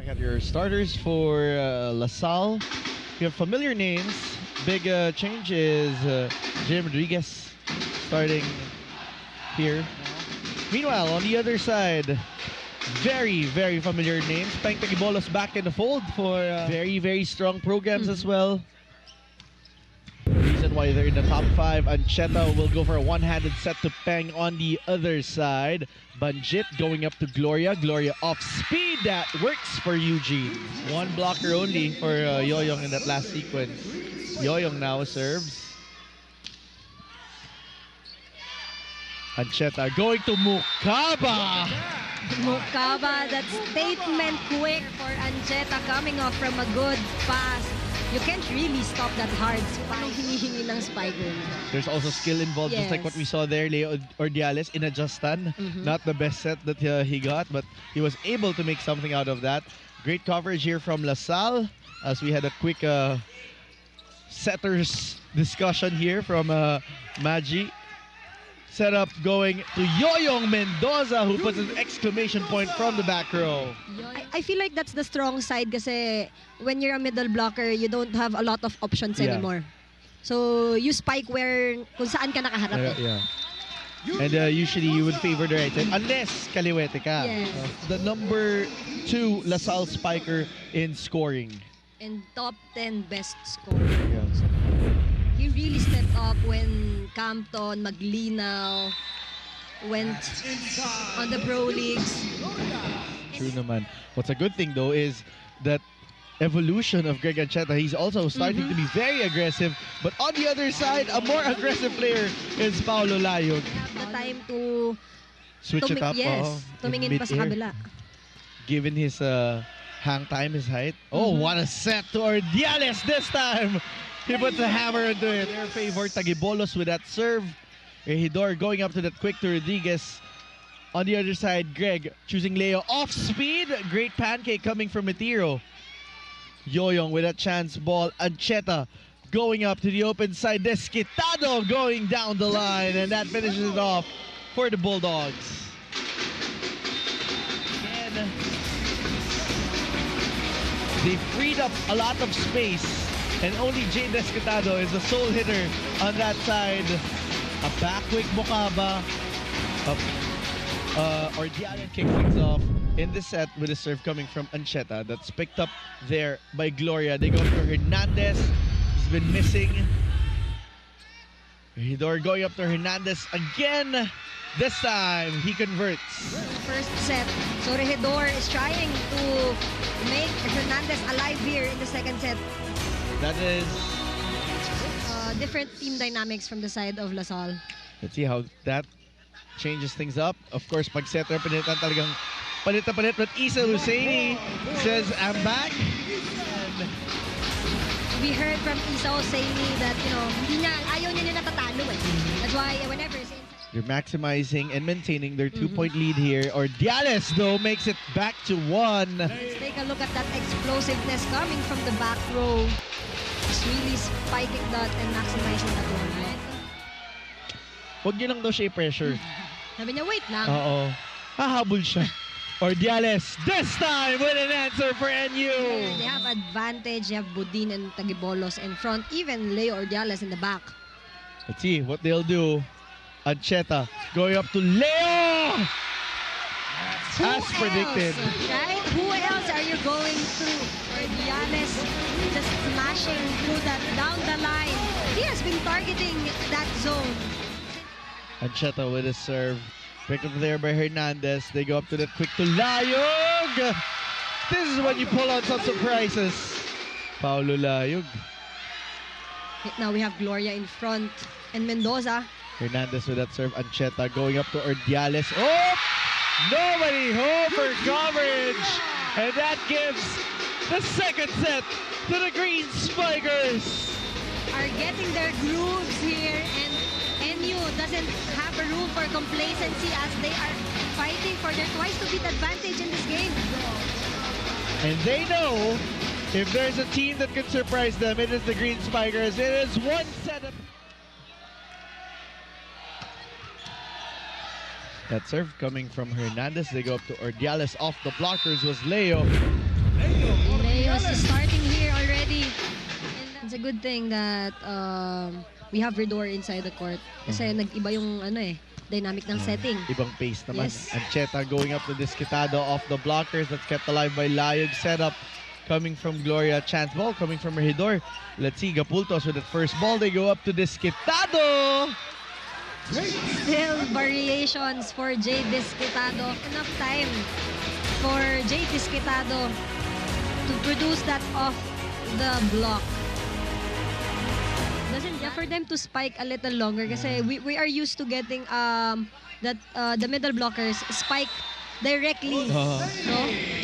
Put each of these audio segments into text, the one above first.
Back at your starters for LaSalle. You have familiar names. Big change is Jim Rodriguez starting here. Meanwhile, on the other side, very, very familiar names. Peng Tagibolos back in the fold for very, very strong programs as well. Reason why they're in the top 5. Ancheta will go for a one-handed set to Peng on the other side. Banjit going up to Gloria. Gloria off speed. That works for Eugene. One blocker only for Yoyong in that last sequence. Yoyong now serves. Ancheta going to Mukaba. Mukaba, that statement quick for Ancheta coming off from a good pass. You can't really stop that hard spike. Hinihingi ng spiker. There's also skill involved, just like what we saw there. Leo Ordiales in adjustan. Not the best set that he got, but he was able to make something out of that. Great coverage here from LaSalle as we had a quick setters discussion here from Magi. Setup going to Yoyong Mendoza, who puts an exclamation point from the back row. I feel like that's the strong side kasi when you're a middle blocker, you don't have a lot of options anymore. So you spike where kung saan ka nakaharap. And usually you would favor the right side unless kaliwete ka. Yes. The number 2 LaSalle spiker in scoring. And top 10 best scorer. He really stepped up when Campton, Maglinaw went on the pro leagues. True naman. What's a good thing though is that evolution of Greg Ancheta. He's also starting to be very aggressive. But on the other side, a more aggressive player is Paolo Layog. Have the time to switch it up. Yes, tumingin pa sa kabila. Given his hang time, his height. Oh, what a set to Ordiales this time. He puts a hammer into it. Their favor, Tagibolos with that serve. Regidor going up to that quick to Rodriguez. On the other side, Greg choosing Leo off speed. Great pancake coming from Matiro. Yoyong with a chance ball. Ancheta going up to the open side. Desquitado going down the line. And that finishes it off for the Bulldogs. Again, they freed up a lot of space. And only Jay Desquitado is the sole hitter on that side. A back quick Mukaba. Ordiales kick things off in the set with a serve coming from Ancheta. That's picked up there by Gloria. They go to Hernandez. He's been missing. Regidor going up to Hernandez again. This time, he converts. First set. So Regidor is trying to make Hernandez alive here in the second set. That is different team dynamics from the side of LaSalle. Let's see how that changes things up. Of course, pag setter pinitan talagang palit na palit. But Isa Husseini says, I'm back. And we heard from Isa Husseini that, ayaw niya natatalo eh. That's why whenever they're maximizing and maintaining their 2-point lead here. Ordiales, though, makes it back to 1. Let's take a look at that explosiveness coming from the back row. Just really spiking that and maximizing that one. Huwag niyo lang daw siya i-pressure. Sabi niya, wait lang. Oo. Hahabol siya. Ordiales, this time with an answer for NU. They have advantage. They have Budin and Tagibolos in front. Even Leo Ordiales in the back. Let's see what they'll do. Ancheta going up to Leo! As predicted. Right? Who else are you going through? Ordiales just smashing through that down the line. He has been targeting that zone. Ancheta with a serve. Picked up there by Hernandez. They go up to that quick to Layog. This is when you pull out some surprises. Paolo Layog. Now we have Gloria in front and Mendoza. Hernandez with that serve. Ancheta going up to Ordiales. Oh! Nobody home for coverage. And that gives the second set to the Green Spikers. Are getting their grooves here, and NU doesn't have a room for complacency as they are fighting for their twice-to-beat advantage in this game. And they know if there's a team that can surprise them, it is the Green Spikers. It is one set of... That serve coming from Hernandez. They go up to Ordiales. Off the blockers was Leo. Leo's starting here already. And it's a good thing that we have Redor inside the court. Kasi nag-iba yung dynamic ng setting. Ibang pace naman. Yes. Ancheta going up to Disquitado off the blockers. That's kept alive by Layog. Setup coming from Gloria. Chance ball coming from Regidor. Let's see, Gapultos with that first ball. They go up to Disquitado. Still variations for Jade Disquitado. Enough time for Jade Disquitado to produce that off the block. For them to spike a little longer kasi we are used to getting that the middle blockers spike directly. No?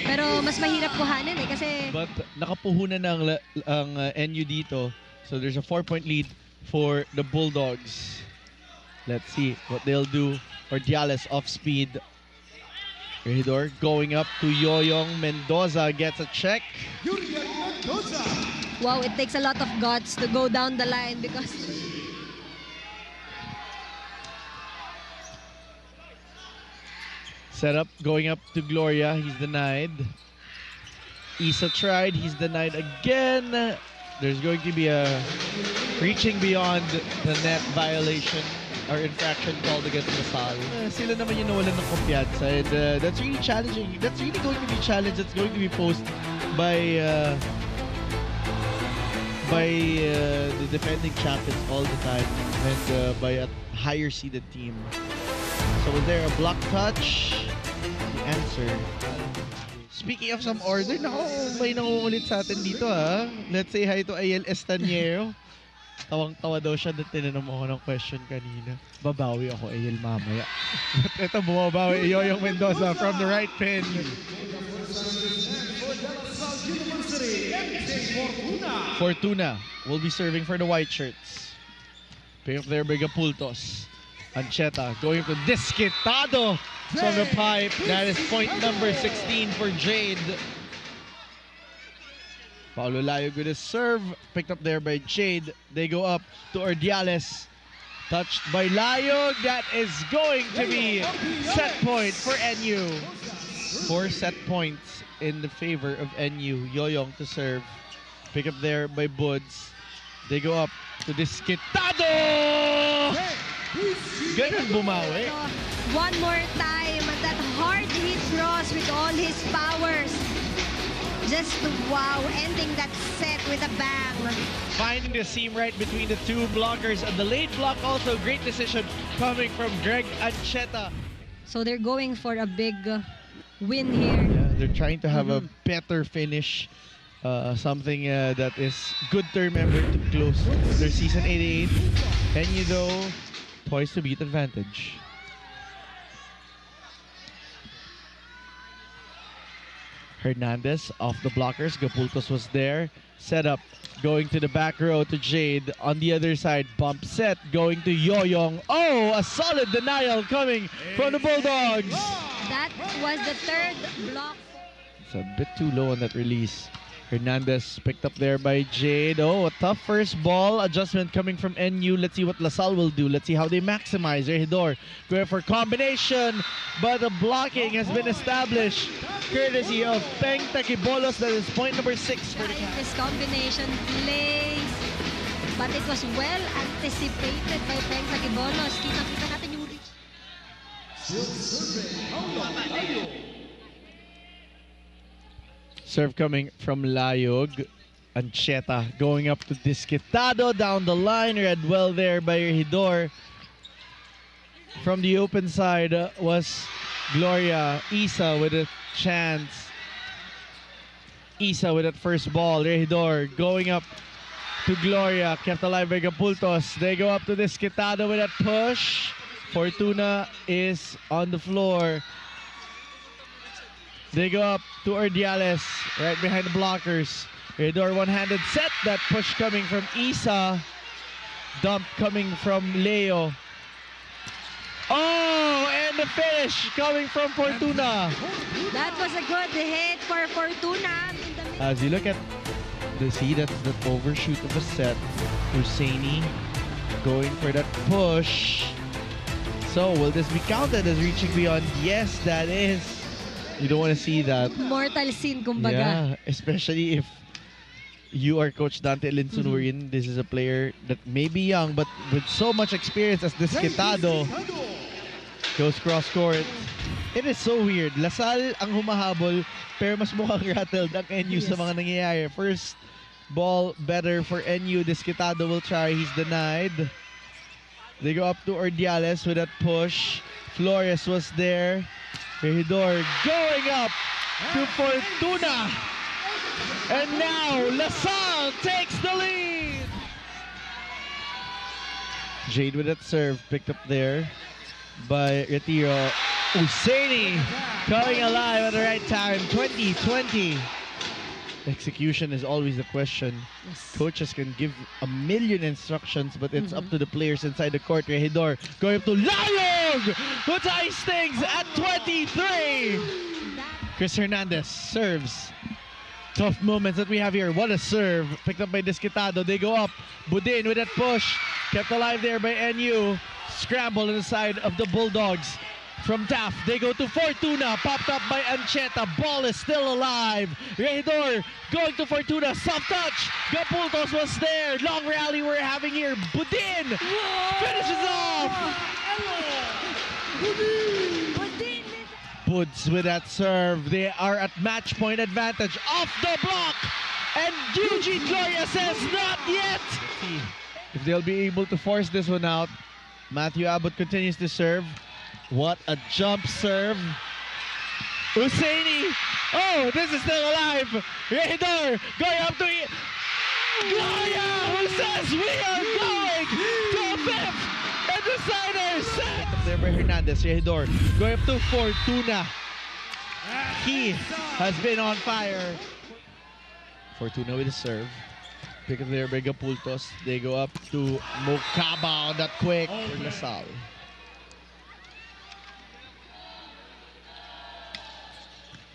Pero mas mahirap kuhanin kasi But nakapuhunan ang NU dito. So there's a 4-point lead for the Bulldogs. Let's see what they'll do. Ordiales off speed. Regidor going up to Yoyong. Mendoza gets a check. wow, it takes a lot of guts to go down the line because Setup going up to Gloria. He's denied. Isa tried. He's denied again. There's going to be a reaching beyond the net violation or infraction called against Lasal. Sila naman yung nawalan ng kumpiyansa, and that's really challenging. That's really going to be a challenge that's going to be posed by the defending champions all the time and by a higher seeded team. So was there a block touch? The answer. Speaking of some order, may nangungulit sa atin dito ha. Let's say hi to Ayel Estaniero. Tawang-tawa daw siya na tinanong mo ako ng question kanina. Babawi ako, Ayel, mamaya. But ito, bumabawi Yoyong Mendoza from the right pin. Fortuna will be serving for the white shirts. Pick up there by Gapultos. Ancheta going to Disquitado from the pipe. That is point number 16 for Jade. Paulo Layog with his serve. Picked up there by Jade. They go up to Ordiales. Touched by Layog. That is going to be set point for NU. 4 set points in the favor of NU. Yoyong to serve. Pick up there by Buds. They go up to Disquitado! Ganun bumawi. one more time, that hard hit cross with all his powers. Just wow, ending that set with a bang. Finding the seam right between the two blockers. And the late block also, great decision coming from Greg Ancheta. So they're going for a big win here. Yeah, they're trying to have a better finish. Something that is good to remember to close their season 88. NU though, poised to beat advantage. Hernandez off the blockers. Gapultos was there. Set up, going to the back row to Jade. On the other side, bump set, going to Yoyong. Oh, a solid denial coming from the Bulldogs. That was the third block. It's a bit too low on that release. Hernandez picked up there by Jade. Oh, a tough first ball adjustment coming from NU. Let's see what LaSalle will do. Let's see how they maximize their Regidor. Going for combination, but the blocking has been established courtesy of Peng Taquibolos. That is point number 6 for the Cavs. This combination plays, but it was well anticipated by Peng Taquibolos. Kita-kita natin yung reach. Serve coming from Layog. Ancheta going up to Disquitado down the line. Read well there by Regidor. From the open side was Gloria. Isa with a chance. Isa with that first ball. Regidor going up to Gloria. Kept alive by Gapultos. They go up to Disquitado with that push. Fortuna is on the floor. They go up to Ordiales, right behind the blockers. Regidor one-handed set. That push coming from Isa. Dump coming from Leo. Oh, and the finish coming from Fortuna. That was a good hit for Fortuna. As you look at that's the overshoot of the set. Husseini going for that push. So will this be counted as reaching beyond? Yes, that is. You don't want to see that. Mortal sin, kumbaga. Yeah, especially if you are Coach Dante Linsunurin. This is a player that may be young but with so much experience as Desquitado. Goes cross court. It is so weird. Lasal ang humahabol pero mas mukhang rattled ang NU sa mga nangyayari. First ball better for NU. Desquitado will try. He's denied. They go up to Ordiales with that push. Flores was there. Regidor going up to Fortuna. And now LaSalle takes the lead. Jade with that serve picked up there by Retiro. Usaini coming alive at the right time. 20-20. Execution is always the question. Yes. Coaches can give a million instructions, but it's up to the players inside the court. Regidor going up to Layog, who ties things at 23. Chris Hernandez serves. Tough moments that we have here. What a serve. Picked up by Desquitado. They go up. Budin with that push. Kept alive there by NU. Scramble on the side of the Bulldogs. From Taft, they go to Fortuna. Popped up by Ancheta. Ball is still alive. Regidor going to Fortuna. Soft touch. Gapultos was there. Long rally we're having here. Budin finishes off. Buds with that serve. They are at match point advantage. Off the block. And Eugene Gloria says not yet. If they'll be able to force this one out. Matthew Abbott continues to serve. What a jump serve. Usaini. Oh, this is still alive. Regidor going up to Gloria, who says we are going to a fifth and decider set. Up there by Hernandez. Regidor going up to Fortuna. He has been on fire. Fortuna with a serve. Pick up there by Gapultos. They go up to Mokaba on that quick for LaSalle.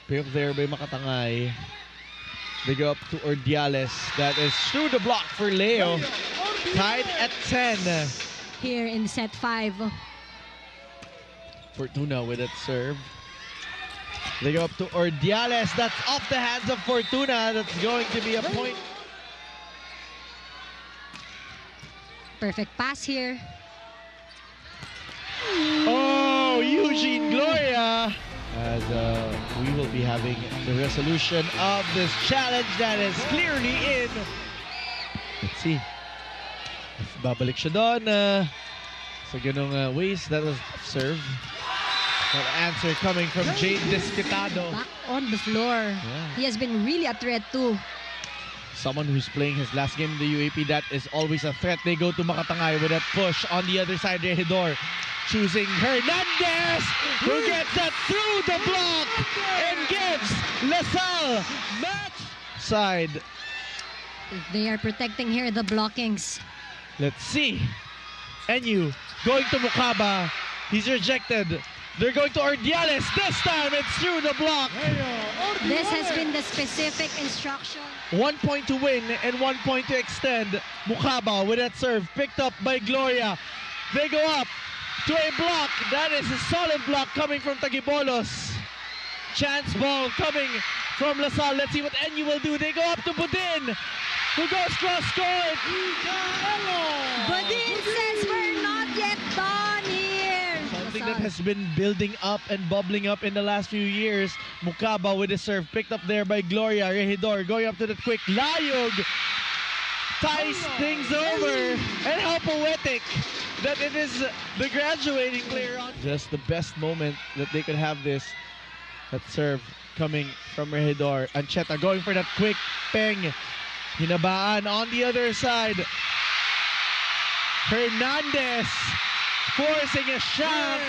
Pick up there by Makatangay. They go up to Ordiales. That is through the block for Leo. Tied at 10. Here in set 5. Fortuna with that serve. They go up to Ordiales. That's off the hands of Fortuna. That's going to be a point. Perfect pass here. Oh, Eugene Gloria. As we will be having the resolution of this challenge that is clearly in. Let's see. If babalik siya doon sa ganong ways. That was serve. That answer coming from Jade Desquitado. Back on the floor. Yeah. He has been really a threat too. Someone who's playing his last game in the UAP, that is always a threat. They go to Makatangay with that push on the other side. Regidor choosing Hernandez, who gets that through the block and gives LaSalle match side. They are protecting here the blockings. Let's see. NU going to Mukaba. He's rejected. They're going to Ordiales. This time it's through the block. This has been the specific instruction. 1 point to win and 1 point to extend. Mukaba with that serve picked up by Gloria. They go up to a block. That is a solid block coming from Tagibolos. Chance ball coming from LaSalle. Let's see what NU will do. They go up to Budin, who goes cross court. Budin says we're not yet done here. Something that has been building up and bubbling up in the last few years. Mukaba with a serve picked up there by Gloria. Regidor going up to the quick. Layog ties things over. And how poetic that it is the graduating player on. Just the best moment that they could have this. That serve coming from Regidor. Ancheta going for that quick peng. Hinabaan on the other side. Hernandez forcing a shot.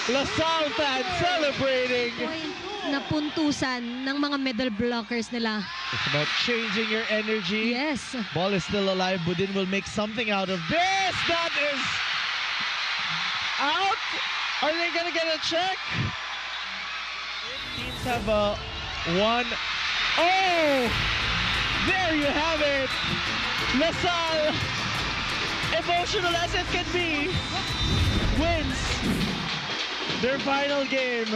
LaSalle fans celebrating. Point na puntusan ng mga middle blockers nila. It's about changing your energy. Yes. Ball is still alive. Budin will make something out of this. That is out. Are they gonna get a check? Teams have a one. Oh! There you have it. LaSalle, emotional as it can be, wins their final game.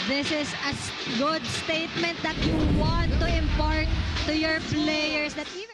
This is a good statement that you want to impart to your players that even